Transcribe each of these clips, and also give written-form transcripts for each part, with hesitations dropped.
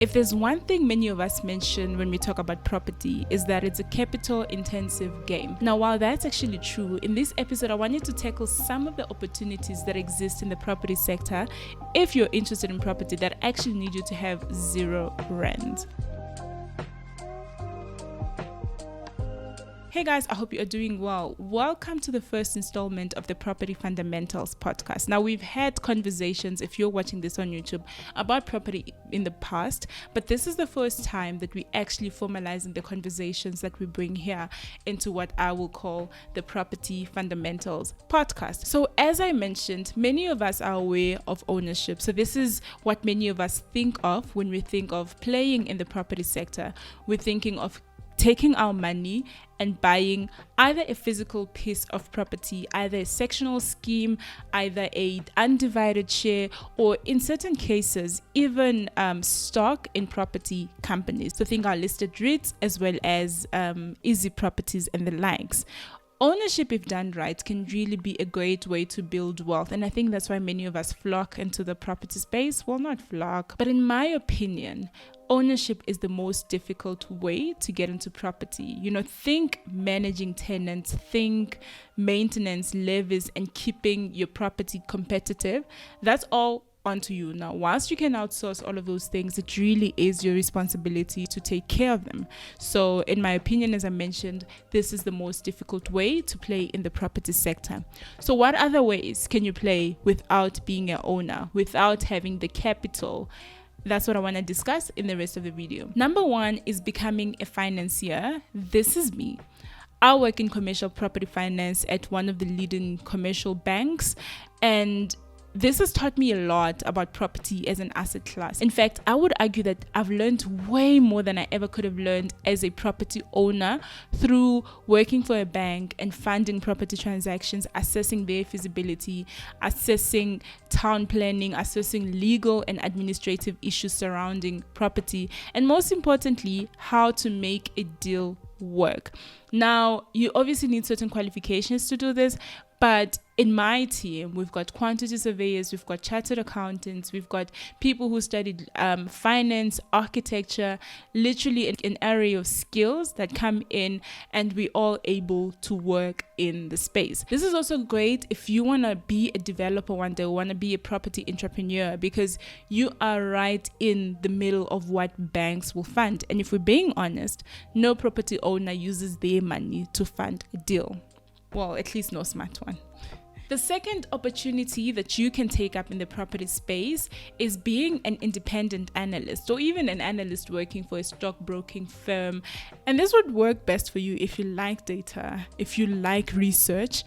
If there's one thing many of us mention when we talk about property, is that it's a capital intensive game. Now, while that's actually true, in this episode I wanted to tackle some of the opportunities that exist in the property sector if you're interested in property that actually need you to have zero rand. Hey guys, I hope you are doing well. Welcome to the first installment of the Property Fundamentals podcast. Now, we've had conversations, if you're watching this on YouTube, about property in the past, but this is the first time that we actually formalizing the conversations that we bring here into what I will call the Property Fundamentals podcast. So as I mentioned, many of us are aware of ownership. So this is what many of us think of when we think of playing in the property sector. We're thinking of taking our money and buying either a physical piece of property, either a sectional scheme, either a undivided share, or in certain cases, even stock in property companies. So think our listed REITs as well as easy properties and the likes. Ownership, if done right, can really be a great way to build wealth. And I think that's why many of us flock into the property space. Well, not flock, but in my opinion, ownership is the most difficult way to get into property. Think managing tenants, think maintenance, levies, and keeping your property competitive. That's all onto you. Now, whilst you can outsource all of those things, it really is your responsibility to take care of them. So in my opinion, as I mentioned, this is the most difficult way to play in the property sector. So what other ways can you play without being an owner, without having the capital? That's what I want to discuss in the rest of the video. Number one is becoming a financier. This is me. I work in commercial property finance at one of the leading commercial banks, and this has taught me a lot about property as an asset class. In fact, I would argue that I've learned way more than I ever could have learned as a property owner through working for a bank and funding property transactions, assessing their feasibility, assessing town planning, assessing legal and administrative issues surrounding property, and most importantly, how to make a deal work. Now, you obviously need certain qualifications to do this, but in my team, we've got quantity surveyors, we've got chartered accountants, we've got people who studied finance, architecture, literally an array of skills that come in, and we're all able to work in the space. This is also great if you want to be a developer one day, or want to be a property entrepreneur, because you are right in the middle of what banks will fund. And if we're being honest, no property owner uses their money to fund a deal. Well, at least no smart one. The second opportunity that you can take up in the property space is being an independent analyst, or even an analyst working for a stockbroking firm. And this would work best for you if you like data, if you like research.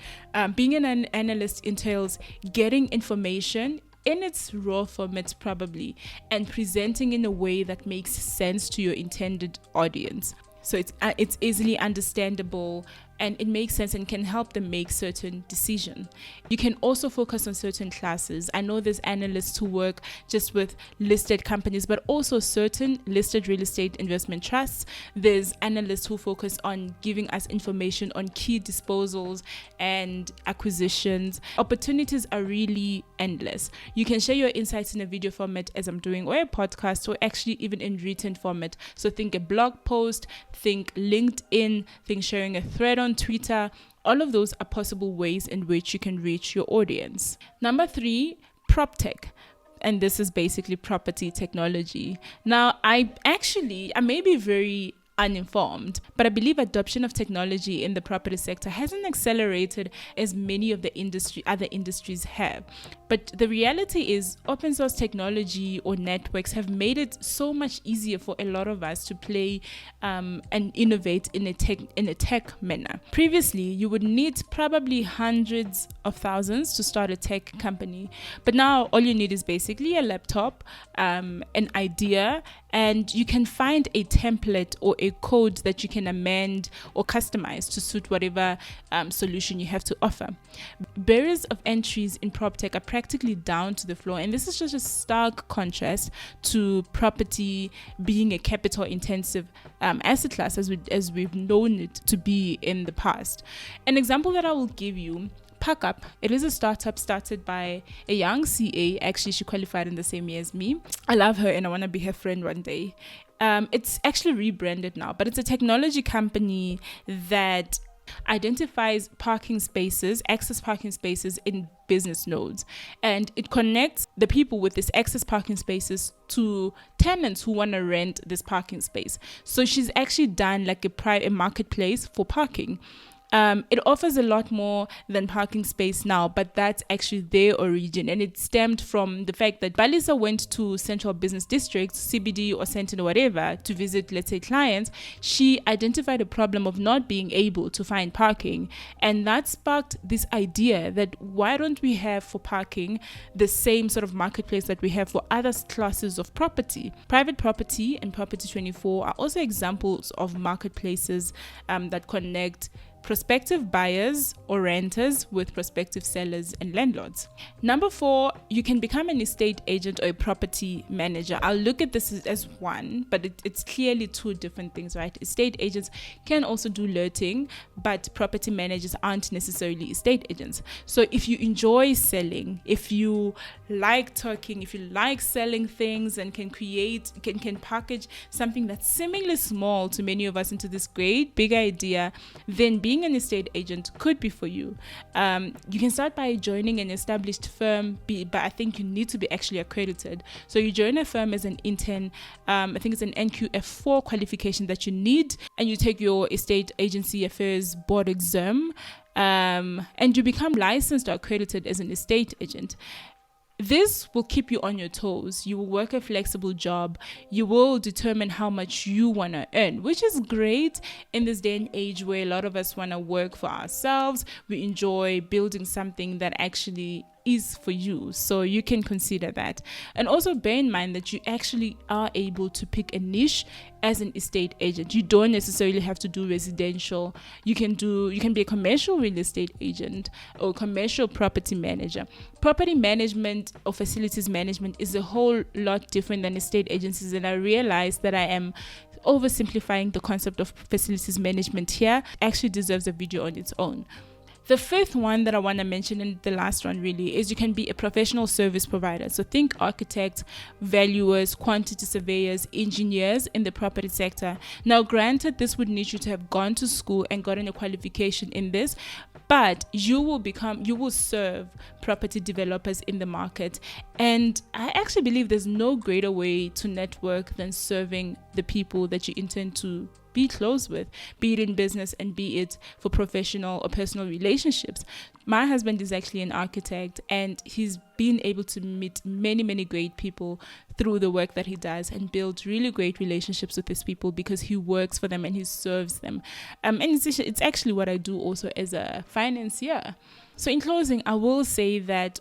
Being an analyst entails getting information in its raw format probably, and presenting in a way that makes sense to your intended audience. So it's easily understandable, and it makes sense and can help them make certain decisions. You can also focus on certain classes. I know there's analysts who work just with listed companies, but also certain listed real estate investment trusts. There's analysts who focus on giving us information on key disposals and acquisitions. Opportunities are really endless. You can share your insights in a video format, as I'm doing, or a podcast, or actually even in written format. So think a blog post, think LinkedIn, think sharing a thread on Twitter. All of those are possible ways in which you can reach your audience. Number 3, prop tech. And this is basically property technology. Now, I may be very uninformed, but I believe adoption of technology in the property sector hasn't accelerated as many of the other industries have. But the reality is, open source technology or networks have made it so much easier for a lot of us to play and innovate in a tech manner. Previously, you would need probably hundreds of thousands to start a tech company, but now all you need is basically a laptop, an idea, and you can find a template or a code that you can amend or customize to suit whatever solution you have to offer. Barriers of entries in prop tech are practically down to the floor, and this is just a stark contrast to property being a capital intensive asset class as we've known it to be in the past. An example that I will give you: Pack Up. It is a startup started by a young CA. Actually, she qualified in the same year as me. I love her and I want to be her friend one day. It's actually rebranded now, but it's a technology company that identifies parking spaces, access parking spaces in business nodes, and it connects the people with this access parking spaces to tenants who want to rent this parking space. So she's actually done like a marketplace for parking. It offers a lot more than parking space now, but that's actually their origin. And it stemmed from the fact that Balisa went to central business districts, CBD or Sentinel or whatever, to visit, let's say, clients. She identified a problem of not being able to find parking. And that sparked this idea that why don't we have for parking the same sort of marketplace that we have for other classes of property? Private Property and Property 24 are also examples of marketplaces that connect prospective buyers or renters with prospective sellers and landlords. Number 4, you can become an estate agent or a property manager. I'll look at this as one, but it's clearly two different things, right? Estate agents can also do letting, but property managers aren't necessarily estate agents. So if you enjoy selling, if you like talking, if you like selling things and can package something that's seemingly small to many of us into this great big idea, then being an estate agent could be for you. You can start by joining an established firm, but I think you need to be actually accredited. So you join a firm as an intern. I think it's an NQF4 qualification that you need, and you take your estate agency affairs board exam, and you become licensed or accredited as an estate agent. This will keep you on your toes. You will work a flexible job. You will determine how much you want to earn, which is great in this day and age where a lot of us want to work for ourselves. We enjoy building something that actually is for you. So you can consider that. And also bear in mind that you actually are able to pick a niche as an estate agent. You don't necessarily have to do residential. You can be a commercial real estate agent or commercial property manager. Property management or facilities management is a whole lot different than estate agencies, and I realize that I am oversimplifying the concept of facilities management here. Actually deserves a video on its own. The fifth one that I want to mention, and the last one really, is you can be a professional service provider. So think architects, valuers, quantity surveyors, engineers in the property sector. Now, granted, this would need you to have gone to school and gotten a qualification in this, but you will serve property developers in the market. And I actually believe there's no greater way to network than serving the people that you intend to be close with, be it in business and be it for professional or personal relationships. My husband is actually an architect, and he's been able to meet many, many great people through the work that he does and build really great relationships with these people because he works for them and he serves them. And it's actually what I do also as a financier. So in closing, I will say that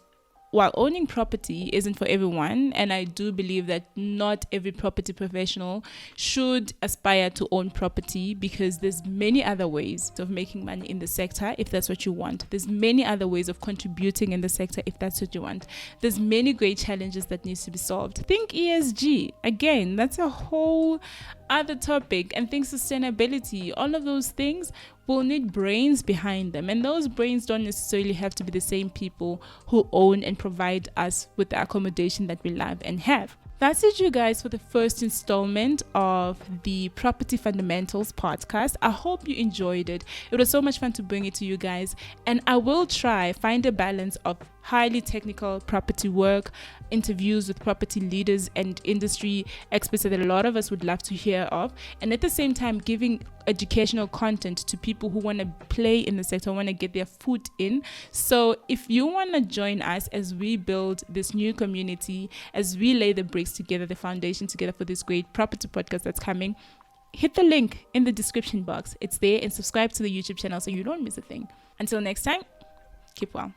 while owning property isn't for everyone, and I do believe that not every property professional should aspire to own property, because there's many other ways of making money in the sector if that's what you want. There's many other ways of contributing in the sector if that's what you want. There's many great challenges that needs to be solved. Think ESG. Again, that's a whole other topic. And think sustainability. All of those things will need brains behind them, and those brains don't necessarily have to be the same people who own and provide us with the accommodation that we love and have. That's it, you guys, for the first installment of the Property Fundamentals podcast. I hope you enjoyed it. It was so much fun to bring it to you guys, and I will find a balance of highly technical property work, interviews with property leaders and industry experts that a lot of us would love to hear of, and at the same time giving educational content to people who want to play in the sector, want to get their foot in. So if you want to join us as we build this new community, as we lay the bricks together, the foundation together for this great property podcast that's coming, hit the link in the description box. It's there, and subscribe to the YouTube channel so you don't miss a thing. Until next time, keep well.